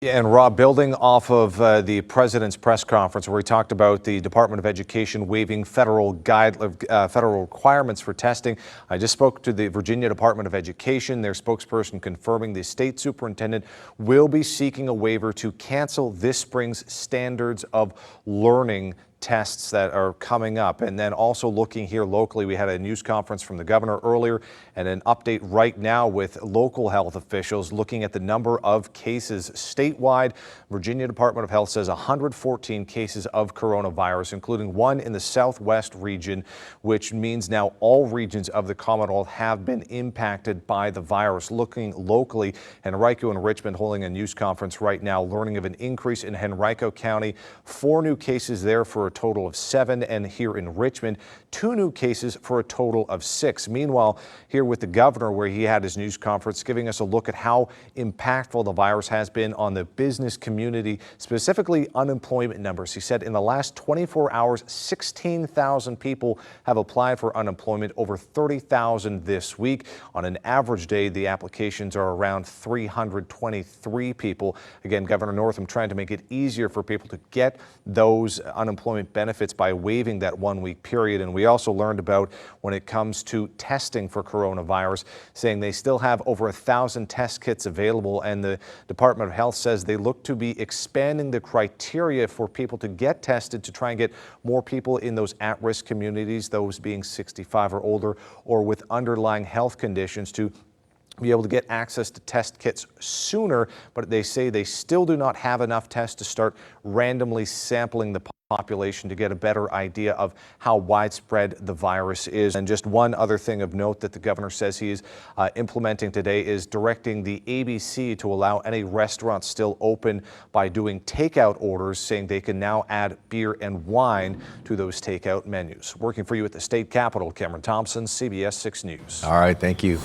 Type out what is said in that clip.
Yeah, and Rob, building off of the president's press conference where he talked about the Department of Education waiving federal requirements for testing, I just spoke to the Virginia Department of Education, their spokesperson confirming the state superintendent will be seeking a waiver to cancel this spring's standards of learning tests that are coming up. And then also looking here locally, we had a news conference from the governor earlier and an update right now with local health officials looking at the number of cases statewide. Virginia Department of Health says 114 cases of coronavirus, including one in the southwest region, which means now all regions of the Commonwealth have been impacted by the virus. Looking locally, Henrico and Richmond holding a news conference right now, learning of an increase in Henrico County, 4 new cases there for a total of 7, and here in Richmond, 2 new cases for a total of 6. Meanwhile, here with the governor, where he had his news conference, giving us a look at how impactful the virus has been on the business community, specifically unemployment numbers. He said in the last 24 hours, 16,000 people have applied for unemployment, over 30,000 this week. On an average day, the applications are around 323 people. Again, Governor Northam trying to make it easier for people to get those unemployment benefits by waiving that 1-week period. And we also learned about when it comes to testing for coronavirus, saying they still have over 1,000 test kits available, and the Department of Health says they look to be expanding the criteria for people to get tested to try and get more people in those at-risk communities, those being 65 or older or with underlying health conditions, to be able to get access to test kits sooner. But they say they still do not have enough tests to start randomly sampling the population to get a better idea of how widespread the virus is. And just one other thing of note that the governor says he is implementing today is directing the ABC to allow any restaurants still open by doing takeout orders, saying they can now add beer and wine to those takeout menus. Working for you at the state capitol, Cameron Thompson, CBS 6 News. All right, thank you.